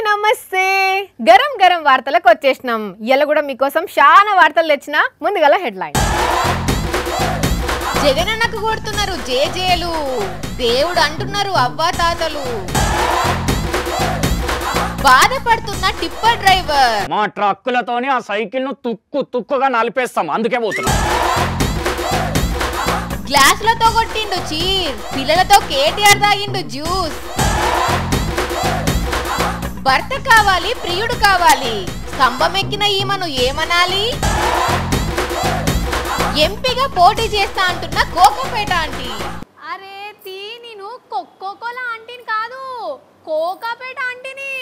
నమస్తే గరం గరం వార్తలకు వచ్చేసినాం. ఇయాల కూడా మీకోసం చాలా వార్తలు తెచ్చినా. ముందుగల హెడ్లైన్. జగనన్నకు కొడుతున్నారు జేజేలు, దేవుడు అంటున్నారు అవ్వా తాతలు, బాధపడుతున్న టిప్పర్ డ్రైవర్. మా ట్రక్కులతోని ఆ సైకిల్ ను తుక్కుగా నలిపేస్తాం, అందుకే పోతున్నాం. గ్లాసులతో కొట్టిండు చీర్, పిల్లలతో కేటీఆర్ తాగిండు జ్యూస్. భర్త కావాలి ప్రియుడు కావాలి, స్తంభం ఎక్కిన ఈమెను ఏమనాలి? ఎంపీగా పోటీ చేస్తా అంటున్న కోకపేట ఆంటీ. అరే తీ, నేను కోకోకోలా ఆంటీని కాదు, కోకపేట ఆంటీని.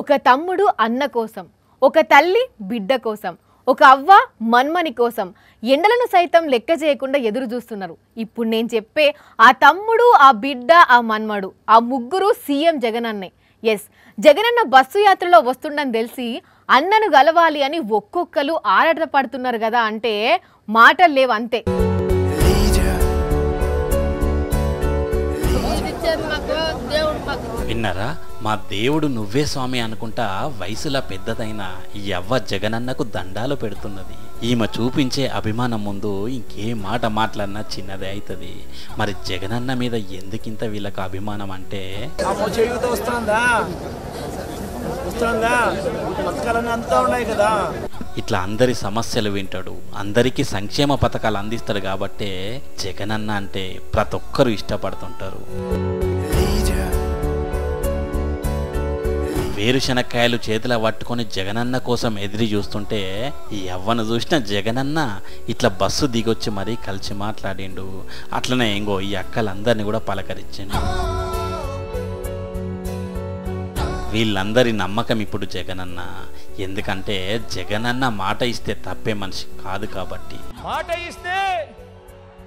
ఒక తమ్ముడు అన్న కోసం, ఒక తల్లి బిడ్డ కోసం, ఒక అవ్వ మన్మని కోసం ఎండలను సైతం లెక్క చేయకుండా ఎదురు చూస్తున్నారు. ఇప్పుడు నేను చెప్పే ఆ తమ్ముడు, ఆ బిడ్డ, ఆ మన్మడు, ఆ ముగ్గురు సీఎం జగనన్నే. ఎస్, జగనన్న బస్సు యాత్రలో వస్తుండని తెలిసి అన్నను గలవాలి అని ఒక్కొక్కరు ఆరాటపడుతున్నారు కదా. అంటే మాటలు లేవు అంతే. విన్నారా? మా దేవుడు నువ్వే స్వామి అనుకుంటా వయసులా పెద్దదైన ఈ అవ్వ జగనన్నకు దండాలు పెడుతున్నది. ఈమె చూపించే అభిమానం ముందు ఇంకే మాట మాట్లాడినా చిన్నదే అవుతుంది. మరి జగనన్న మీద ఎందుకింత వీళ్ళకు అభిమానం అంటే, ఇట్లా అందరి సమస్యలు వింటాడు, అందరికీ సంక్షేమ పథకాలు అందిస్తాడు కాబట్టే జగనన్న అంటే ప్రతి ఒక్కరు ఇష్టపడుతుంటారు. వేరుశనక్కాయలు చేతిలో పట్టుకొని జగనన్న కోసం ఎదిరి చూస్తుంటే ఈ అవ్వను చూసిన జగనన్న ఇట్లా బస్సు దిగొచ్చి మరీ కలిసి మాట్లాడిండు. అట్లనే ఇంకో ఈ అక్కలందరినీ కూడా పలకరించిండు. వీళ్ళందరి నమ్మకం ఇప్పుడు జగనన్న. ఎందుకంటే జగనన్న మాట ఇస్తే తప్పే మనిషి కాదు కాబట్టి, మాట ఇస్తే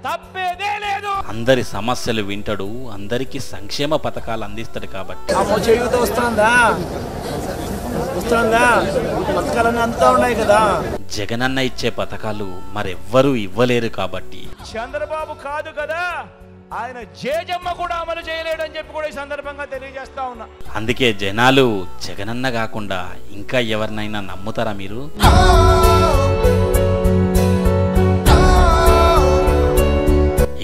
తప్పేదే లేదు, అందరి సమస్యలు వింటాడు, అందరికీ సంక్షేమ పథకాలు అందిస్తాడు కాబట్టి. జగనన్న ఇచ్చే పథకాలు మరెవ్వరూ ఇవ్వలేరు కాబట్టి. చంద్రబాబు కాదు కదా, ఆయన జేజమ్మ కూడా అమలు చేయలేడని చెప్పి కూడా ఈ సందర్భంగా తెలియజేస్తా ఉన్నా. అందుకే జనాలు జగనన్న కాకుండా ఇంకా ఎవరినైనా నమ్ముతారా మీరు?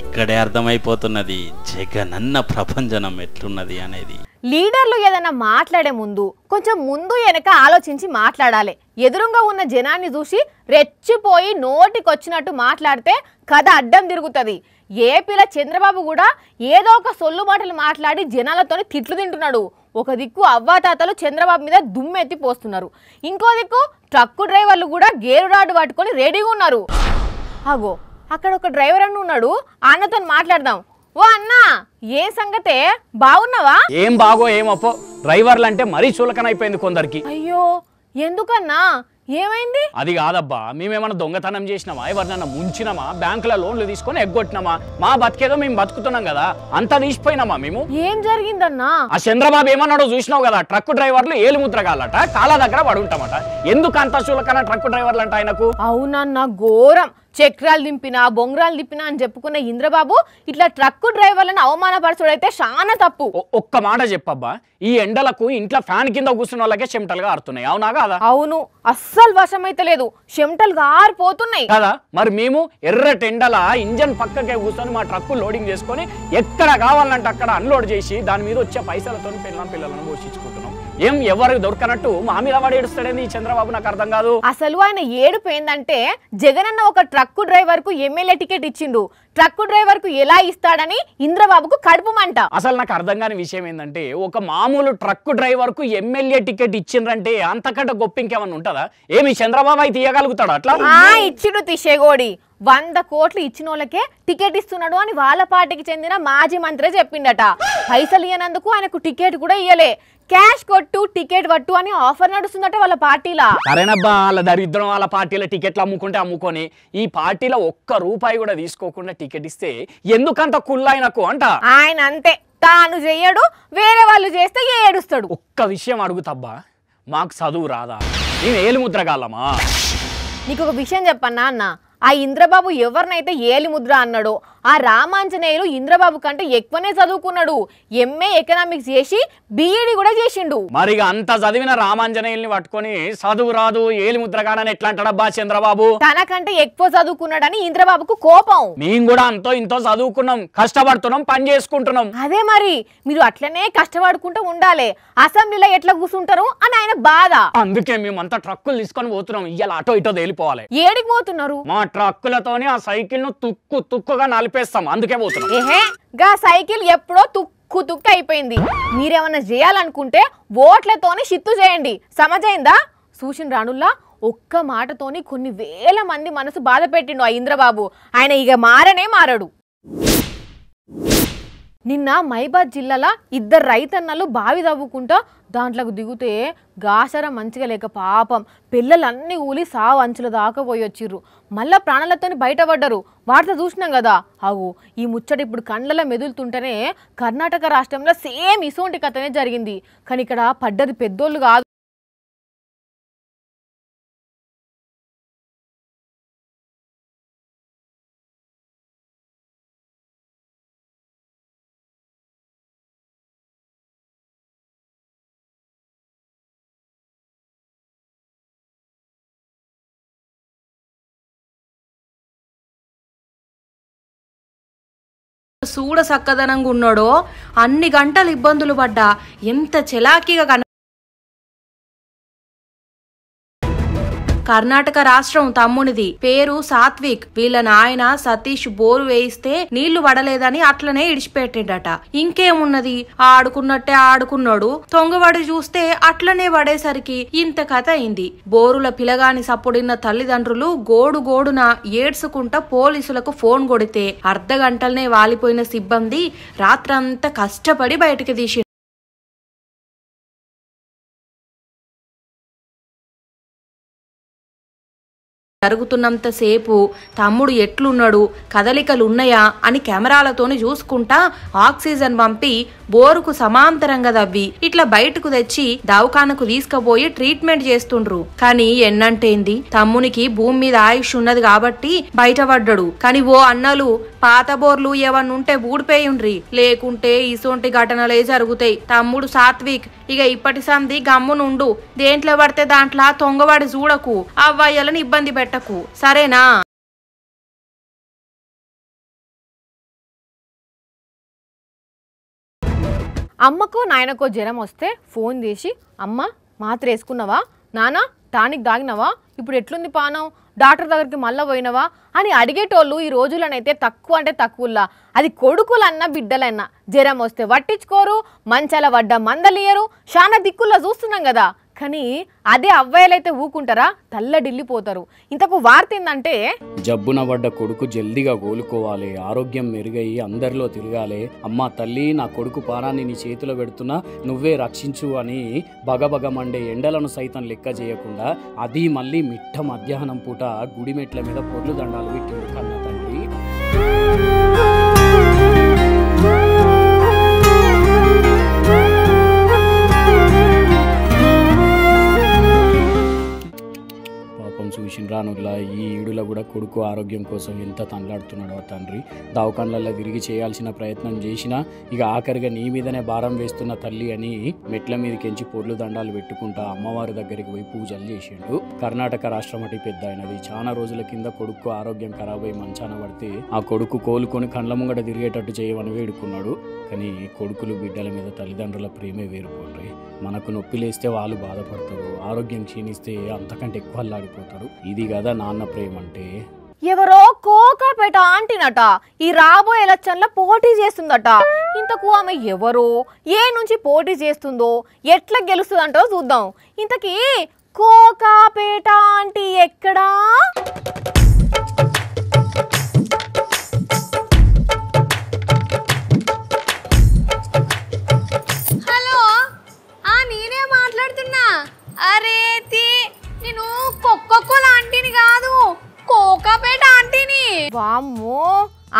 ఇక్కడే అర్థమైపోతున్నది జగనన్న ప్రపంచనం ఎట్లున్నది అనేది. లీడర్లు ఏదైనా మాట్లాడే ముందు కొంచెం ముందు వెనక ఆలోచించి మాట్లాడాలి. ఎదురుగా ఉన్న జనాన్ని చూసి రెచ్చిపోయి నోటికొచ్చినట్టు మాట్లాడితే కథ అడ్డం తిరుగుతుంది. ఏపీలో చంద్రబాబు కూడా ఏదో ఒక సొల్లు మాటలు మాట్లాడి జనాలతో తిట్లు తింటున్నాడు. ఒక దిక్కు అవ్వాతాతలు చంద్రబాబు మీద దుమ్మెత్తి పోస్తున్నారు, ఇంకో దిక్కు ట్రక్కు డ్రైవర్లు కూడా గేరురాడు పట్టుకొని రెడీగా ఉన్నారు. అగో అక్కడ ఒక డ్రైవర్ అన్న ఉన్నాడు, అన్నతో మాట్లాడదాం. ఓ అన్నా, ఏ సంగతే, బాగున్నావా? ఏం బాగో ఏమప్పో, డ్రైవర్లు అంటే మరీ చులకనైపోయింది కొందరికి. అయ్యో ఎందుకన్నా, ఏమైంది? అది కాదబ్బా, మేమేమన్నా దొంగతనం చేసినామా, ఎవరినన్నా ముంచినామా, బ్యాంకుల లోన్లు తీసుకొని ఎగ్గొట్టినామా? మా బతికేదో మేము బతుకుతున్నాం కదా, అంతా తీసిపోయినామా మేము? ఏం జరిగిందన్నా? ఆ చంద్రబాబు ఏమన్నాడో చూసినావు కదా, ట్రక్కు డ్రైవర్లు ఏలు ముద్రగాలట, కాళ్ళ దగ్గర పడుంటామట. ఎందుకు అంత చులకన ట్రక్కు డ్రైవర్లు అంట ఆయనకు? అవునన్నా, ఘోరం. చక్రాలు దింపినా బొంగరాలు దింపినా అని చెప్పుకున్న ఇంద్రబాబు ఇట్లా ట్రక్కు డ్రైవర్లను అవమానపరచుడైతే చాలా తప్పు. ఒక్క మాట చెప్పబ్బా, ఈ ఎండలకు ఇంట్లో ఫ్యాన్ కింద కూర్చున్న వాళ్ళకే చెమటలుగా ఆరుతున్నాయి, అవునా కాదా? అవును, అస్సలు వశమైతే లేదు, చెమటలుగా ఆరిపోతున్నాయి కదా. మరి మేము ఎర్రటి ఎండల ఇంజన్ పక్కకే కూర్చొని మా ట్రక్కు లోడింగ్ చేసుకొని ఎక్కడ కావాలంటే అక్కడ అన్లోడ్ చేసి దాని మీద వచ్చే పైసలతో పిల్లలను పోషించుకుంటున్నాం. ఏం ఎవరికి దొరకనట్టు మా మీద వాడు ఏడుస్తాడని ఈ చంద్రబాబు నాకు అర్థం కాదు. అసలు ఆయన ఏడుపు ఏందంటే జగనన్న ఒక ట్రక్కు డ్రైవర్ కు ఎమ్మెల్యే టికెట్ ఇచ్చిండు, ట్రక్కు డ్రైవర్ కు ఎలా ఇస్తాడని ఇంద్రబాబుకు కడుపుమంట. అసలు నాకు అర్థం కాని విషయం ఏంటంటే, ఒక మామూలు ట్రక్కు డ్రైవర్ కు ఎమ్మెల్యే టికెట్ ఇచ్చిండ్రంటే అంతకంటే గొప్ప ఇంకేమన్నా ఉంటుందా? ఏమి చంద్రబాబు అయితే తీయగలుగుతాడు అట్లా? ఇచ్చిండు తిషేగోడి, 100 కోట్లు ఇచ్చిన వాళ్ళకే టికెట్ ఇస్తున్నాడు అని వాళ్ళ పార్టీకి చెందిన మాజీ మంత్రి చెప్పిండట. పైసలు ఇయ్యనందుకు ఆయనకు టికెట్ కూడా ఇయ్యలే. క్యాష్ కొట్టు టికెట్ పట్టు అని ఆఫర్ నడుస్తుందట వాళ్ళ పార్టీలా. సరేనబ్బా, వాళ్ళ దరిద్రం, వాళ్ళ పార్టీల టికెట్లు అమ్ముకుంటే అమ్ముకొని ఈ పార్టీలో ఒక్క రూపాయి కూడా తీసుకోకుండా టికెట్ ఇస్తే ఎందుకంత కుళ్ళాయనకు అంట. ఆయన అంతే, తాను చెయ్యడు, వేరే వాళ్ళు చేస్తే ఏడుస్తాడు. ఒక్క విషయం అడుగుతబ్బా, మాకు చదువు రాదా? నేను ఏలు ముద్రగాలమా? నీకు ఒక విషయం చెప్పన్నా అన్న, ఆ ఇంద్రబాబు ఎవరినైతే ఏలి ముద్ర అన్నాడో ఆ రామాంజనేయులు ఇంద్రబాబు కంటే ఎక్కువనే చదువుకున్నాడు. ఎంఏ ఎకనామిక్స్ చేసి బిఈడి కూడా చేసిండు. మరి అంత చదివిన రామాంజనేయుల్ని పట్టుకొని చదువు రాదు ఏలి ముద్రగాడని ఎట్లా అంటాడబ్బా చంద్రబాబు? తనకంటే ఎక్కువ చదువుకున్నాడని ఇంద్రబాబుకు కోపం. మేము కూడా అంతో ఇంతో చదువుకున్నాం, కష్టపడుతున్నాం, పని చేసుకుంటున్నాం. అదే మరి మీరు అట్లనే కష్టపడుకుంటూ ఉండాలి, అసెంబ్లీలో ఎట్లా కూర్చుంటారు అని ఆయన బాధ. అందుకే మేమంతా ట్రక్కులు తీసుకొని పోతున్నాం. ఇవాళ అటో ఇటో తేలిపోవాలి. ఏడికి పోతున్నారు? మా ట్రక్కులతోని ఆ సైకిల్ ను తుక్కుగా నలిపేస్తాం, అందుకే పోతున్నాం. ఏహే గా సైకిల్ ఎప్పుడో తుక్కు అయిపోయింది. మీరేమన్నా చేయాలనుకుంటే ఓట్లతోని షిత్తు చేయండి, సమజైందా? చూసిన రానుల్లా ఒక్క మాటతోని కొన్ని వేల మంది మనసు బాధ పెట్టిండు ఆ ఇంద్రబాబు. ఆయన ఇక మారడు. నిన్న మైబాద్ జిల్లాలో 2 రైతన్నలు బావి తవ్వుకుంటా దాంట్లోకి దిగుతే గాసర మంచిగా లేక పాపం పిల్లలన్నీ ఊలి సావు అంచుల దాకా పోయి వచ్చిర్రు. మళ్ళా ప్రాణాలతోని బయటపడ్డారు. వార్త చూసినాం కదా. అవు ఈ ముచ్చట ఇప్పుడు కండ్లలో మెదులుతుంటేనే కర్ణాటక రాష్ట్రంలో సేమ్ ఇసోంటి కథనే జరిగింది. కానీ ఇక్కడ పడ్డది పెద్దోళ్ళు కాదు. చూడ సక్కదనంగా ఉన్నాడో అన్ని గంటలు ఇబ్బందులు పడ్డా ఎంత చెలాకీగా కర్ణాటక రాష్ట్రం తమ్మునిది, పేరు సాత్విక్. వీళ్ళ నాయన సతీష్ బోరు వేయిస్తే నీళ్లు పడలేదని అట్లనే ఇడిచిపెట్టిండట. ఇంకేమున్నది, ఆడుకున్నట్టే ఆడుకున్నాడు. తొంగబడి చూస్తే అట్లనే పడేసరికి ఇంత కథ అయింది. బోరుల పిలగాని సప్పుడిన్న తల్లిదండ్రులు గోడున ఏడ్చుకుంటా పోలీసులకు ఫోన్ కొడితే అర్ధగంటలనే వాలిపోయిన సిబ్బంది రాత్రంతా కష్టపడి బయటకు తీసి జరుగుతున్నంతసేపు తమ్ముడు ఎట్లున్నాడు, కదలికలున్నాయా అని కెమెరాలతోని చూసుకుంటా ఆక్సిజన్ పంపి బోరుకు సమాంతరంగా దవ్వి ఇట్లా బయటకు తెచ్చి దవాఖానకు తీసుకుపోయి ట్రీట్మెంట్ చేస్తుండ్రు. కానీ ఎన్నంటేంది, తమ్మునికి భూమి మీద ఆయుష్ ఉన్నది కాబట్టి బయటపడ్డాడు. కానీ ఓ అన్నలు పాత బోర్లు ఏవన్నుంటే ఊడిపోయిండ్రి, లేకుంటే ఇసోంటి ఘటనలే జరుగుతాయి. తమ్ముడు సాత్విక్ ఇక ఇప్పటి సంది గమ్మునుండు, దేంట్లో పడితే దాంట్లో తొంగవాడి చూడకు, అవ్వయ్యలను ఇబ్బంది పెట్టకు, సరేనా? అమ్మకో నాయనకో జ్వరం వస్తే ఫోన్ చేసి అమ్మ మాత్ర వేసుకున్నావా, నాన్న టానిక్ దాగినవా, ఇప్పుడు ఎట్లుంది పానం, డాక్టర్ దగ్గరికి మళ్ళా పోయినవా అని అడిగేటోళ్ళు ఈ రోజులనైతే తక్కువ అంటే తక్కువలా. అది కొడుకులన్నా బిడ్డలన్నా జ్వరం వస్తే పట్టించుకోరు, మంచాల వడ్డ మందలియరు, చాలా దిక్కుల్లో చూస్తున్నాం కదా. కానీ అదే అవ్వాయిలైతే ఊకుంటారా, తల్లడిల్లిపోతారు. ఇంతకు వార్త ఏందంటే, జబ్బున పడ్డ కొడుకు జల్దిగా కోలుకోవాలి, ఆరోగ్యం మెరుగయి అందరిలో తిరగాలి, అమ్మా తల్లి నా కొడుకు పానాన్ని నీ చేతిలో పెడుతున్నా నువ్వే రక్షించు అని బగబగ మండే ఎండలను సైతం లెక్క చేయకుండా అది మళ్ళీ మిట్ట మధ్యాహ్నం పూట గుడిమెట్ల మీద పొర్లు దండాలు పెట్టిండు కన్న తండ్రి. చూసినరానుల్లా ఈ ఈడులో కూడా కొడుకు ఆరోగ్యం కోసం ఎంత తనలాడుతున్నాడో తండ్రి. దవాఖానలలో తిరిగి చేయాల్సిన ప్రయత్నం చేసినా ఇక ఆఖరిగా నీ మీదనే భారం వేస్తున్న తల్లి అని మెట్ల మీదకెంచి పొర్లు దండాలు పెట్టుకుంటా అమ్మవారి దగ్గరికి పోయి పూజలు చేసిండు. కర్ణాటక రాష్ట్రం అటు పెద్ద అయినది. చాలా రోజుల కింద కొడుకు ఆరోగ్యం ఖరాబ్ అయి మంచాన పడితే ఆ కొడుకు కోలుకొని కండ్ల ముంగట తిరిగేటట్టు చేయమని వేడుకున్నాడు. కానీ కొడుకులు బిడ్డల మీద తల్లిదండ్రుల ప్రేమే వేరుకోండి. మనకు నొప్పి లేస్తే వాళ్ళు బాధపడతారు, ఆరోగ్యం క్షీణిస్తే అంతకంటే ఎక్కువ అల్లాడిపోతారు. ఇది కదా నాన్న ప్రేమ అంటే. ఎవరో కోకాపేట ఆంటీనట ఈ రాబోయే ఎలక్షన్లో పోటీ చేస్తుందట. ఇంతకు ఆమె ఎవరో, ఏ నుంచి పోటీ చేస్తుందో, ఎట్లా గెలుస్తుందంటో చూద్దాం. ఇంతకీ కోకాపేట ఆంటీ ఎక్కడా? హలో, నేనే మాట్లాడుతున్నా. అరే నేను కోకోకోల ఆంటీని కాదు, కోకాపేట ఆంటీని. వామ్మో,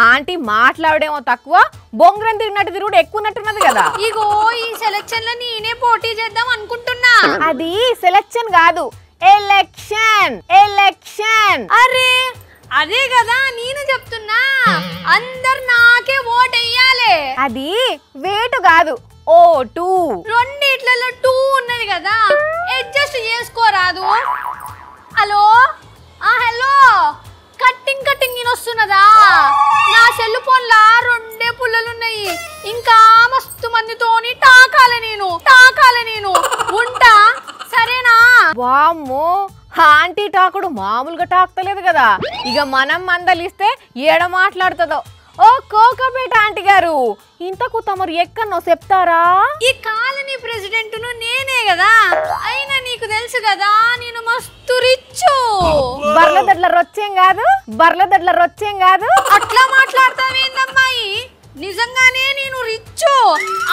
ఆంటీ మాట్లాడేమో తక్కువ, బొంగరం తిరిగినట్టు తిరుగుడు ఎక్కువన్నట్టున్నది కదా. ఇగో ఈ సెలక్షన్ లో నేనే పోటీ చేద్దాం అనుకుంటున్నా. అది సెలక్షన్ కాదు, ఎలక్షన్. అరే అదే కదా నేను చెప్తున్నా, అందరు నాకే ఓట్ వెయ్యాలి. అది వేటు కాదు, ఓటు. రెండిట్లలో 2 ఉన్నది కదా, అడ్జస్ట్ చేసుకోరాదు. హలో హలో, కట్టింగ్ నేను వస్తున్నదా? నా సెల్ ఫోన్ లా 2 పుల్లలున్నాయి, ఇంకా మస్తు మందితోని టాకాలి నేను ఉంటా, సరేనా? వామ్మో, ఆంటీ టాకుడు మామూలుగా టాక్తలేదు కదా. ఇక మనం మందలిస్తే ఏడ మాట్లాడుతుందో. ఓ కోకపేట ఆంటీ గారు, ఇంతకు తమరు ఎక్కడో చెప్తారా? ఈ కాలనీ ప్రెసిడెంట్ ను నేనే కదా, అయినా నీకు తెలుసు కదా నేను మస్తు రిచ్. బర్లదడ్ల రొచ్చేం కాదు. అట్లా మాట్లాడతావేందమ్మాయి? నిజంగానే నేను రిచ్,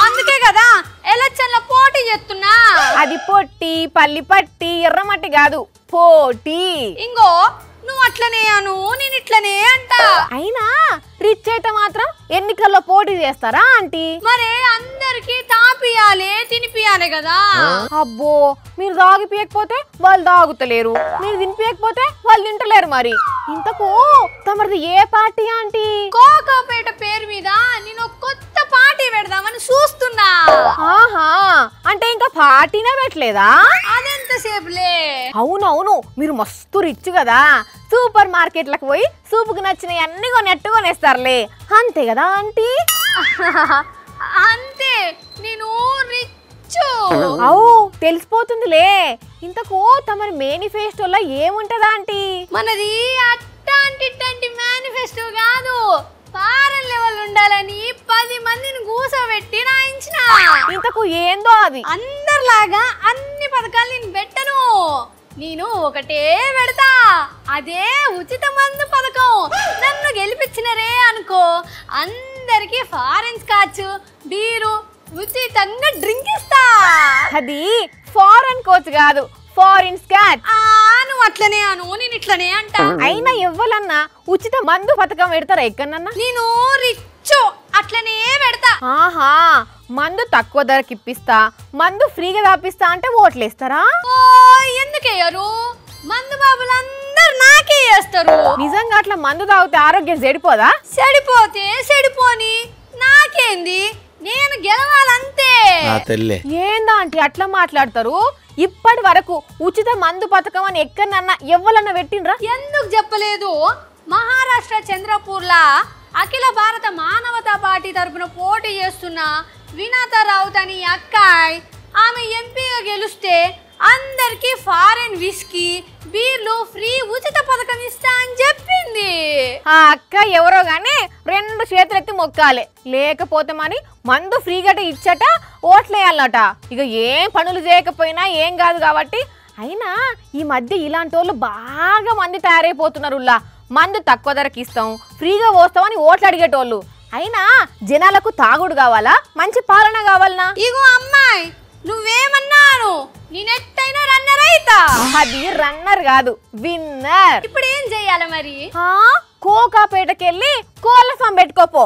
అందుకే కదా ఎలక్షన్ల పోటీ చేస్తున్నా. అది పొట్టి పల్లి పట్టి ఎర్రమట్టి కాదు, పోటీ. ఇంగో నువ్వు అట్లనే అను, నేను ఇట్లనే అంట. అయినా రిచ్ అయితే మాత్రం ఎన్నికల్లో పోటీ చేస్తారా ఆంటీ? మరే అందరికి తాపియాలే తినిపియాలే కదా. అబ్బో, మీరు తాగిపియకపోతే వాళ్ళు తాగుతలేరు, మీరు తినిపియకపోతే వాళ్ళు తింటలేరు. మరి ఇంతకు తమరిది ఏ పార్టీ ఆంటీ? కోకాపేట పేరు మీద నేను కొత్త పార్టీ పెడదామని చూస్తున్నా. ఆహా, అంటే ఇంకా పార్టీనే పెట్టలేదా? అదెంతసేపులే. అవునవును, మీరు మస్తు రిచ్ కదా, సూపర్ మార్కెట్లకు పోయి సూపుకు నచ్చినవి అన్ని కొనేస్తారులే, అంతే కదా ఆంటీ? అంతే, నేను రిచ్. అవు తెలిసిపోతుందిలే. ఇంతకు తమరి మేనిఫెస్టోలో ఏముంటదా ఆంటీ? మనది అట్టాంటి మేనిఫెస్టో కాదు, ఫారెన్ లెవెల్ ఉండాలని 10 మందిని కూసోబెట్టి రాయించిన. ఇంతకు ఏందో అది? అందరిలాగా అన్ని పథకాలు నేను పెట్టను, నేను ఒకటే పెడతా, అదే ఉచిత మందు పథకం. నన్ను గెలిపించినరే అనుకో, అందరికి ఫారెన్ స్కాచ్ బీరు ఉచితంగా డ్రింక్ ఇస్తా. అది ఫారెన్ కోచ్ కాదు, ఫారిన్ స్కాచ్. నువ్వు అట్లనే అను, నేను ఇట్లనే అంట. అయినా ఎవ్వలన్నా ఉచిత మందు పథకం పెడతారా ఎక్కడన్నా? నేను రిచ్, అట్లనే పెడతా. ఆహా, మందు తక్కువ ధరకి ఇప్పిస్తా, మందు ఫ్రీగా తాపిస్తా అంటే ఓట్లేస్తారా? ఓ ఎందుకేయరు? మందు బాబులందరూ నాకే చేస్తారు. నిజంగా అట్లా మందు తాగితే ఆరోగ్యం చెడిపోదా? చెడిపోతే చెడిపోని, నాకేంది, నేను గెలవాలంతే. ఏందా ఆంటీ అట్లా మాట్లాడతారు? ఇప్పటి వరకు ఉచిత మందు పథకం అని ఎక్కడన్నా ఎవ్వలన్నా పెట్టినరా? ఎందుకు చెప్పలేదు? మహారాష్ట్ర చంద్రపూర్లా అఖిల భారత మానవతా పార్టీ తరపున పోటీ చేస్తున్న వినతా రౌత్ అని అక్కాయ్, ఆమె ఎంపీగా గెలిస్తే అందరికి ఫారెన్ విస్కీ బీర్లు ఫ్రీ ఉచిత పథకం ఇస్తా అని చెప్పింది. ఆ అక్క ఎవరో గానీ 2 చేతులెత్తి మొక్కాలి, లేకపోతే మరి మందు ఫ్రీగట ఇచ్చట ఓట్లేయాలట. ఇక ఏం పనులు చేయకపోయినా ఏం కాదు కాబట్టి. అయినా ఈ మధ్య ఇలాంటి వాళ్ళు బాగా మంది తయారైపోతున్నారు. మందు తక్కువ ధరకి ఇస్తాం, ఫ్రీగా పోస్తామని ఓట్లు అడిగేటోళ్ళు. అయినా జనాలకు తాగుడు కావాలా, మంచి పాలన కావాలనా? ఇగో అమ్మాయి, నువ్వేమన్నాను, నేనెట్టయినా రన్నర్ అయితా. అది రన్నర్ కాదు, విన్నర్. ఇప్పుడు ఏం చెయ్యాలి మరి? కోకాపేటకెళ్ళి కోళ్ళ ఫామ్ పెట్టుకోపో.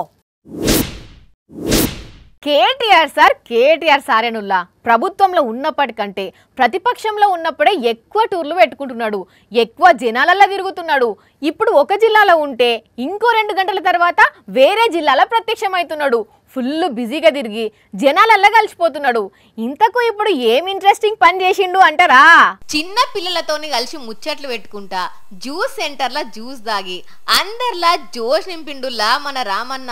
కేటీఆర్ సారేనుల్లా ప్రభుత్వంలో ఉన్నప్పటికంటే ప్రతిపక్షంలో ఉన్నప్పుడే ఎక్కువ టూర్లు పెట్టుకుంటున్నాడు, ఎక్కువ జనాలల్లో తిరుగుతున్నాడు. ఇప్పుడు ఒక జిల్లాలో ఉంటే ఇంకో 2 గంటల తర్వాత వేరే జిల్లాలో ప్రత్యక్షమవుతున్నాడు. ఫుల్ బిజీగా తిరిగి జనాలల్లో కలిసిపోతున్నాడు. ఇంతకు ఇప్పుడు ఏం ఇంట్రెస్టింగ్ పని చేసిండు అంటారా? చిన్న పిల్లలతోని కలిసి ముచ్చట్లు పెట్టుకుంటా జ్యూస్ సెంటర్ల జ్యూస్ దాగి అందరిలా జోష్ నింపిండుల్లా మన రామన్న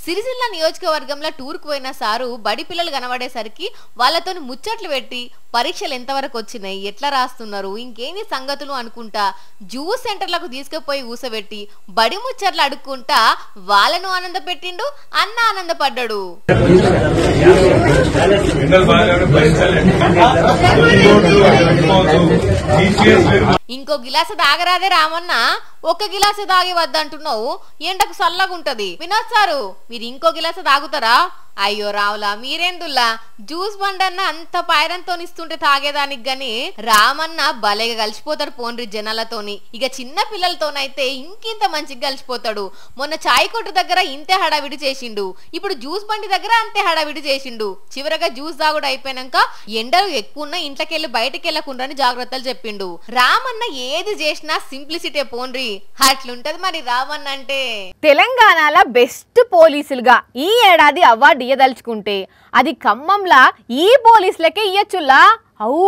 సిరిసిల్ల నియోజకవర్గంలో టూర్కు పోయిన సారు బడి పిల్లలు కనబడేసరికి వాళ్ళతోని ముచ్చట్లు పెట్టి పరీక్షలు ఎంతవరకు వచ్చినాయి, ఎట్లా రాస్తున్నారు, ఇంకేంది సంగతులు అనుకుంటా జ్యూస్ సెంటర్లకు తీసుకుపోయి ఊసబెట్టి బడి ముచ్చట్లు అడుక్కుంటా వాళ్ళను ఆనంద పెట్టిండు, అన్న ఆనందపడ్డాడు. ఇంకో గిలాస తాగరాదే రామన్న, 1 గిలాస తాగి వద్దంటున్నావు, ఎండకు చల్లగుంటది. వినోద్ సారు, మీరు ఇంకో గిలాస తాగుతారా? అయ్యో రావులా, మీరేందుల్లా జ్యూస్ బండన్న అంత పైరంతో ఇస్తుంటే తాగేదానికి గాని రామన్న భలేగా కలిసిపోతాడు పోన్రి జనాలతోని. ఇక చిన్న పిల్లలతోనైతే ఇంకింత మంచిగా కలిసిపోతాడు. మొన్న చాయ్ కొట్టు దగ్గర ఇంతే హడావిడి చేసిండు, ఇప్పుడు జ్యూస్ బండి దగ్గర అంతే హడావిడి చేసిండు. చివరగా జ్యూస్ తాగుడు అయిపోయినాక ఎండలు ఎక్కువ ఉన్న ఇంట్లోకెళ్ళి బయటకు వెళ్ళకుండాని జాగ్రత్తలు చెప్పిండు. రామన్న రామన్న ఏది చేసినా సింప్లిసిటీ పోన్రి, అట్లుంటది మరి రామన్న అంటే. తెలంగాణలో బెస్ట్ పోలీసులుగా ఈ ఏడాది అవార్డు ఇయ్యదలుచుకుంటే అది ఖమ్మంలా ఈ పోలీసులకే ఇయ్యచ్చులా. అవు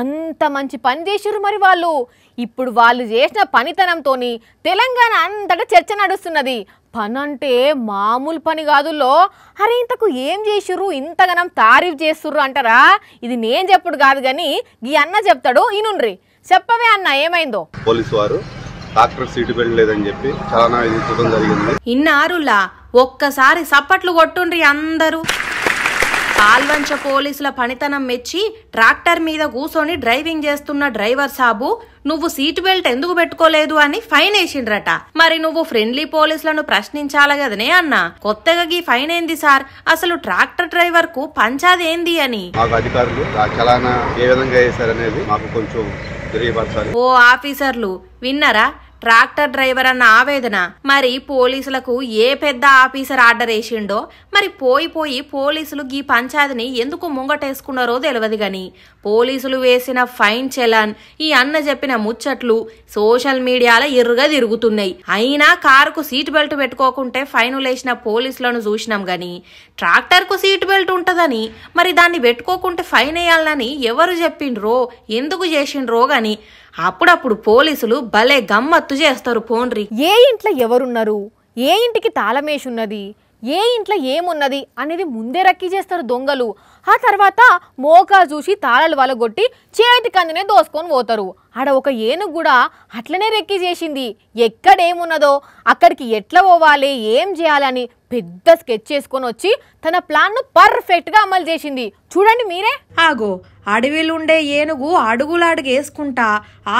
అంత మంచి పని చేసిర్రు మరి వాళ్ళు. ఇప్పుడు వాళ్ళు చేసిన పనితనంతోని తెలంగాణ అంతటా చర్చ నడుస్తున్నది. పని అంటే మామూలు పని కాదుల్లో. అరే ఇంతకు ఏం చేసిర్రు, ఇంతగానం తారీఫ్ చేస్తుర్రు అంటారా? ఇది నేను చెప్పుడు కాదు కానీ ఈ అన్న చెప్తాడు, ఈనుండ్రి. చెప్పవే అన్న, ఏమైందో? పోలీసు వారు డాక్టర్ సీటు బెల్ట్ లేదని చెప్పి చాలా విధించడం జరిగింది. ఇన్నారులా ఒక్కసారి సప్పట్లు కొట్టుండ్రి అందరూ. పాల్వంచ పోలీసుల పనితనం మెచ్చి ట్రాక్టర్ మీద కూర్చొని డ్రైవింగ్ చేస్తున్న డ్రైవర్ సాబు నువ్వు సీట్ బెల్ట్ ఎందుకు పెట్టుకోలేదు అని ఫైన్ వేసిండ్రట. మరి నువ్వు ఫ్రెండ్లీ పోలీసులను ప్రశ్నించాల కదనే అన్న, కొత్తగా ఈ ఫైన్ ఏంది సార్, అసలు ట్రాక్టర్ డ్రైవర్ కు పంచాది ఏంది అని. మాకు అధికారులు ఆ చలానా ఏ విధంగా చేశారనేది మాకు కొంచెం తెలియపరచాలి. ఓ ఆఫీసర్లు విన్నారా ట్రాక్టర్ డ్రైవర్ అన్న ఆవేదన? మరి పోలీసులకు ఏ పెద్ద ఆఫీసర్ ఆర్డర్ వేసిండో మరి పోయి పోలీసులు ఈ పంచాయతీని ఎందుకు ముంగటేసుకున్నారో తెలియదు గాని పోలీసులు వేసిన ఫైన్ చలాన్, ఈ అన్న చెప్పిన ముచ్చట్లు సోషల్ మీడియాలో ఎర్రగా తిరుగుతున్నాయి. అయినా కారుకు సీట్ బెల్ట్ పెట్టుకోకుంటే ఫైన్ వేసిన పోలీసులను చూసినాం గాని ట్రాక్టర్ కు సీట్ బెల్ట్ ఉంటదని మరి దాన్ని పెట్టుకోకుంటే ఫైన్ వేయాలని ఎవరు చెప్పిండ్రో, ఎందుకు చేసిండ్రో గాని అప్పుడప్పుడు పోలీసులు భలే గమ్మత్తు చేస్తారు పోన్రి. ఏ ఇంట్లో ఎవరున్నారు, ఏ ఇంటికి తాళమేసున్నది, ఏ ఇంట్లో ఏమున్నది అనేది ముందే రక్కీ చేస్తారు దొంగలు. ఆ తర్వాత మోకా చూసి తాళాలు వలగొట్టి చేతి కందునే దోసుకొని పోతారు. ఆడ ఒక ఏనుగు కూడా అట్లనే రెక్కీ చేసింది. ఎక్కడేమున్నదో అక్కడికి ఎట్లా పోవాలి, ఏం చేయాలని పెద్ద స్కెచ్ చేసుకొని వచ్చి తన ప్లాన్ను పర్ఫెక్ట్గా అమలు చేసింది. చూడండి మీరే. ఆగో అడవిలుండే ఏనుగు అడుగులాడుగేసుకుంటా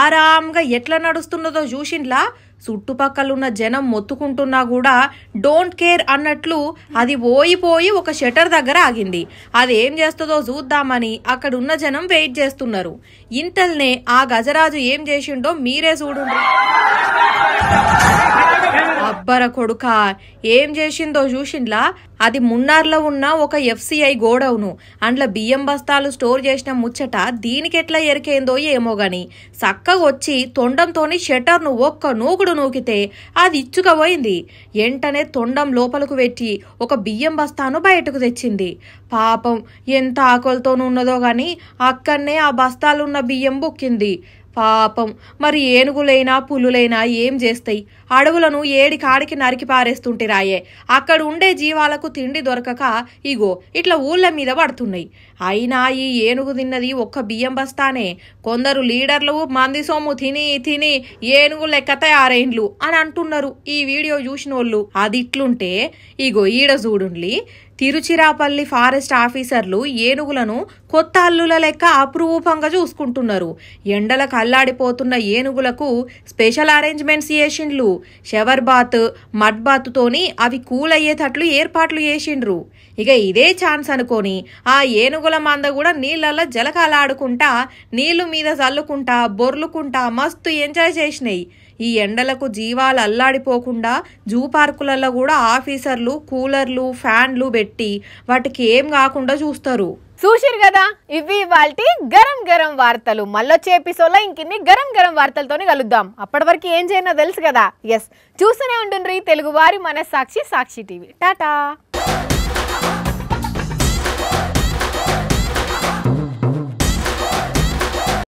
ఆరాంగా ఎట్లా నడుస్తున్నదో చూసిండ్లా. చుట్టుపక్కలున్న జనం మొత్తుకుంటున్నా కూడా డోంట్ కేర్ అన్నట్లు అది పోయి ఒక షటర్ దగ్గర ఆగింది. అది ఏం చేస్తుందో చూద్దామని అక్కడున్న జనం వెయిట్ చేస్తున్నారు. ఇంతల్నే ఆ గజరాజు ఏం చేసిండో మీరే చూడండి. అబ్బర కొడుక ఏం చేసిందో చూసిండ్లా. అది మున్నార్లో ఉన్న ఒక FCI గోడౌను, అండ్ల బియ్యం బస్తాలు స్టోర్ చేసిన ముచ్చట దీనికెట్లా ఎరికేందో ఏమో గాని చక్కగా వచ్చి తొండంతోని షట్టర్ను ఒక్క నూకుడు నూకితే అది ఇచ్చుకపోయింది. వెంటనే తొండం లోపలకు పెట్టి ఒక బియ్యం బస్తాను బయటకు తెచ్చింది. పాపం ఎంత ఆకలితోనున్నదో గాని అక్కడనే ఆ బస్తాలున్న బియ్యం బుక్కింది. పాపం మరి ఏనుగులైనా పులులైనా ఏం చేస్తాయి, అడవులను ఏడికాడికి నరికి పారేస్తుంటిరాయే. అక్కడ ఉండే జీవాలకు తిండి దొరకక ఇగో ఇట్లా ఊళ్ళ మీద పడుతున్నాయి. అయినా ఈ ఏనుగు తిన్నది ఒక్క బియ్యం బస్తానే. కొందరు లీడర్లు మంది సొమ్ము తిని ఏనుగు లెక్క తయారైండ్లు అని అంటున్నారు ఈ వీడియో చూసిన వాళ్ళు. అది ఇట్లుంటే ఇగో ఈడ చూడుండ్లి, తిరుచిరాపల్లి ఫారెస్ట్ ఆఫీసర్లు ఏనుగులను కొత్త అల్లుల లెక్క అపురూపంగా చూసుకుంటున్నారు. ఎండలకు అల్లాడిపోతున్న ఏనుగులకు స్పెషల్ అరేంజ్మెంట్స్ చేసిండ్లు. షవర్ బాత్, మడ్ బాత్ తోని అవి కూల్ అయ్యేటట్లు ఏర్పాట్లు చేసిండ్రు. ఇక ఇదే ఛాన్స్ అనుకోని ఆ ఏనుగుల మంద కూడా నీళ్ళల్లో జలకాలాడుకుంటా నీళ్లు మీద చల్లుకుంటా బొర్లుకుంటా మస్తు ఎంజాయ్ చేసినాయి. ఈ ఎండలకు జీవాలు అల్లాడిపోకుండా జూ పార్కులలో కూడా ఆఫీసర్లు కూలర్లు ఫ్యాన్లు పెట్టి వాటికి ఏం కాకుండా చూస్తారు. చూసిరు కదా, ఇవి ఇవాల్టి గరం గరం వార్తలు. మళ్ళొచ్చే ఎపిసోడ్లో ఇంకిన్ని గరం గరం వార్తలతోనే కలుద్దాం. అప్పటి వరకు ఏం చేయనో తెలుసు కదా. ఎస్, చూస్తూనే ఉండండి తెలుగు వారి మనస్సాక్షి, సాక్షి టీవీ. టాటా.